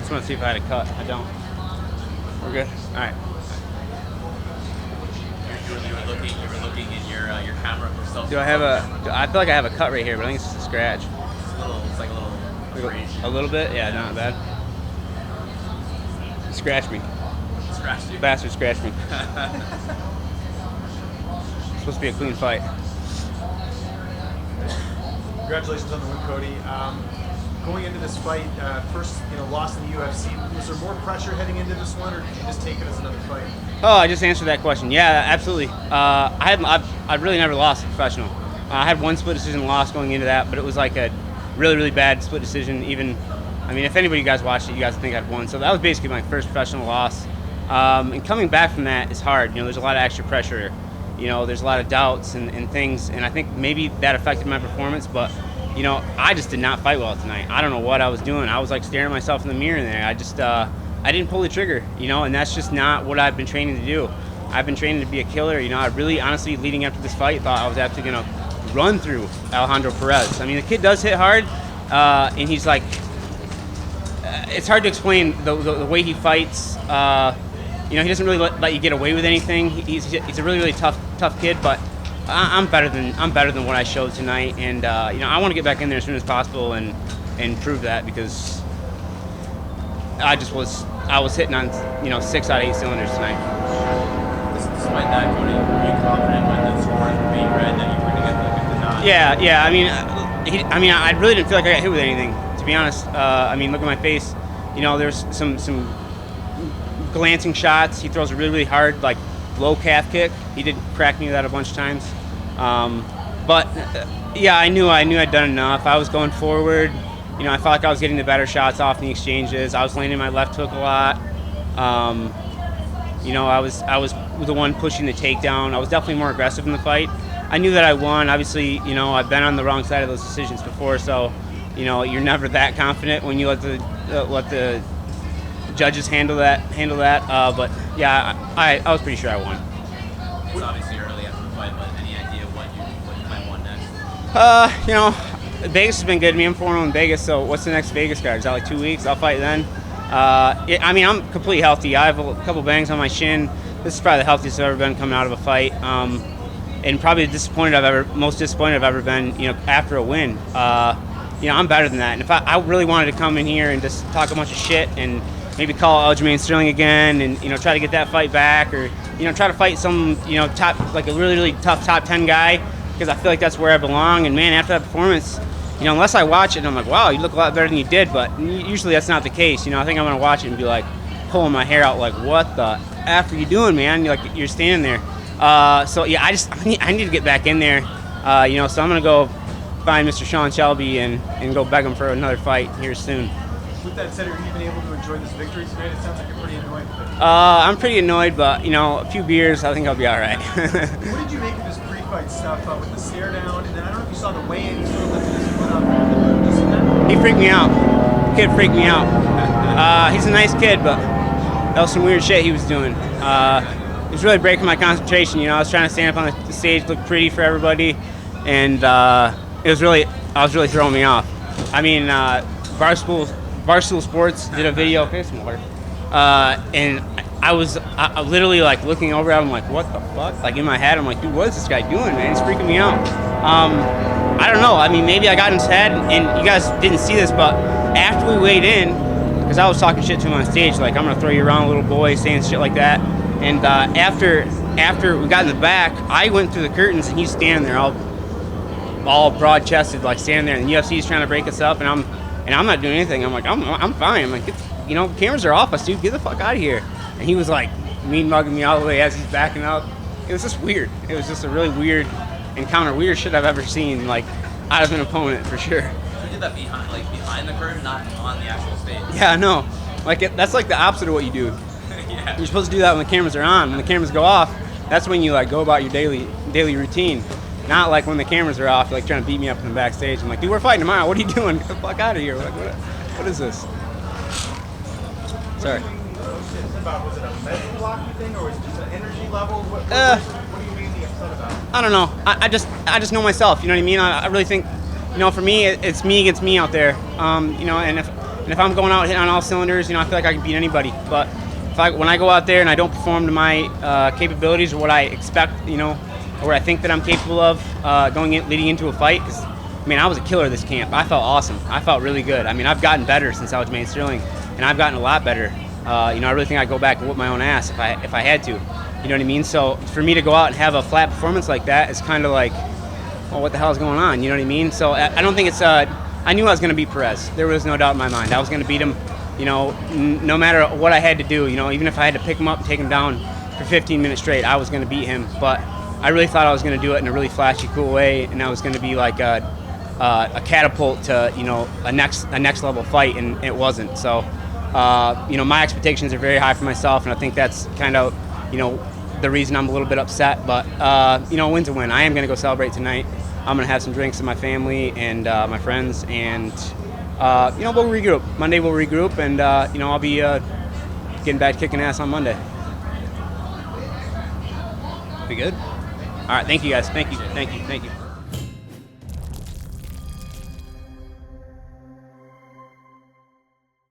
just want to see if I had a cut. I don't. We're good. All right. You were looking in your camera for self. Do I have I feel like I have a cut right here, but I think it's just a scratch. It's like a little. A little bit? Yeah, not bad. He scratched me. Scratched you? Bastard scratched me. It's supposed to be a clean fight. Congratulations on the win, Cody. Going into this fight, first loss in the UFC, was there more pressure heading into this one, or did you just take it as another fight? Oh, I just answered that question. Yeah, absolutely. I've really never lost a professional. I had one split decision loss going into that, but it was like a really, really bad split decision. If anybody you guys watched it, you guys think I'd won. So that was basically my first professional loss. And coming back from that is hard. There's a lot of extra pressure. There's a lot of doubts and things, and I think maybe that affected my performance, but I just did not fight well tonight. I don't know what I was doing. I was like staring at myself in the mirror there. I just, I didn't pull the trigger, and that's just not what I've been training to do. I've been training to be a killer. I really, honestly, leading up to this fight, thought I was actually going to run through Alejandro Perez. The kid does hit hard, and he's like, it's hard to explain the way he fights. He doesn't really let you get away with anything. He's a really, really tough kid, but I'm better than what I showed tonight, and I want to get back in there as soon as possible and prove that, because I was hitting on 6 out of 8 cylinders tonight. Despite that, Cody, were you confident when the scores were being read that you were going to get the nod? Yeah. I really didn't feel like I got hit with anything, to be honest. Look at my face. There's some glancing shots. He throws a really, really hard, like, low calf kick. He did crack me with that a bunch of times. I knew I'd done enough. I was going forward. I felt like I was getting the better shots off in the exchanges. I was landing my left hook a lot. I was the one pushing the takedown. I was definitely more aggressive in the fight. I knew that I won. Obviously, I've been on the wrong side of those decisions before, so you're never that confident when you let the judges handle that. But yeah, I was pretty sure I won. It's obviously early after the fight, but any idea what you might want next? Vegas has been good to me. I'm 4-0 in Vegas, so what's the next Vegas card? Is that like 2 weeks? I'll fight then. I'm completely healthy. I have a couple bangs on my shin. This is probably the healthiest I've ever been coming out of a fight, and probably the most disappointed I've ever been. After a win. I'm better than that. And if I really wanted to come in here and just talk a bunch of shit and maybe call Aljamain Sterling again, and try to get that fight back, or try to fight some top, like a really, really tough top 10 guy, because I feel like that's where I belong. And man, after that performance, unless I watch it and I'm like, wow, you look a lot better than you did, but usually that's not the case. I think I'm gonna watch it and be like pulling my hair out, like, what the F are you doing, man? You're standing there. I need to get back in there. So I'm gonna go find Mr. Sean Shelby and go beg him for another fight here soon. With that said, are you even able to enjoy this victory tonight? It sounds like you're pretty annoyed with it. I'm pretty annoyed, but a few beers, I think I'll be all right. What did you make of this pre-fight stuff with the stare down? And then I don't know if you saw the weigh-in. He sort of lifted his foot up. Did you see that? He freaked me out. The kid freaked me out. He's a nice kid, but that was some weird shit he was doing. It was really breaking my concentration. I was trying to stand up on the stage, look pretty for everybody, and I was really throwing me off. Barstool Sports did a video, and I was literally like looking over at him like, what the fuck? Like in my head, I'm like, dude, what is this guy doing, man? He's freaking me out. I don't know. Maybe I got in his head, and you guys didn't see this, but after we weighed in, because I was talking shit to him on stage, like, I'm gonna throw you around, little boy, saying shit like that. And after we got in the back, I went through the curtains, and he's standing there all broad-chested, like standing there, and the UFC's trying to break us up, and I'm not doing anything. I'm like, I'm fine. I'm like, cameras are off us, dude. Get the fuck out of here. And he was like mean mugging me all the way as he's backing up. It was just weird. It was just a really weird encounter, weird shit I've ever seen, like, out of an opponent, for sure. You did that behind the curtain, not on the actual stage. Yeah, no. That's like the opposite of what you do. Yeah. You're supposed to do that when the cameras are on. When the cameras go off, that's when you like go about your daily routine. Not like when the cameras are off, like trying to beat me up in the backstage. I'm like, dude, we're fighting tomorrow. What are you doing? Get the fuck out of here. Like, what is this? Sorry. Was it a mental block, you think, or was it just an energy level? What are you mainly upset about? I don't know. I just know myself. You know what I mean? I really think, for me, it's me against me out there. And if And if I'm going out hitting on all cylinders, I feel like I can beat anybody. But when I go out there and I don't perform to my capabilities or what I expect, or what I think that I'm capable of leading into a fight, because I was a killer this camp. I felt awesome. I felt really good. I've gotten better since Aljamain Sterling, and I've gotten a lot better. I really think I'd go back and whoop my own ass if I had to. You know what I mean? So for me to go out and have a flat performance like that is kind of like, well, what the hell is going on? You know what I mean? So I don't think it's. I knew I was going to beat Perez. There was no doubt in my mind. I was going to beat him. No matter what I had to do. Even if I had to pick him up and take him down for 15 minutes straight, I was going to beat him. But I really thought I was going to do it in a really flashy, cool way, and I was going to be like a catapult to a next level fight, and it wasn't. So my expectations are very high for myself, and I think that's kind of the reason I'm a little bit upset. But a win's a win. I am going to go celebrate tonight. I'm going to have some drinks with my family and my friends, and we'll regroup. Monday we'll regroup, and I'll be getting back to kicking ass on Monday. Be good. All right, thank you guys. Thank you.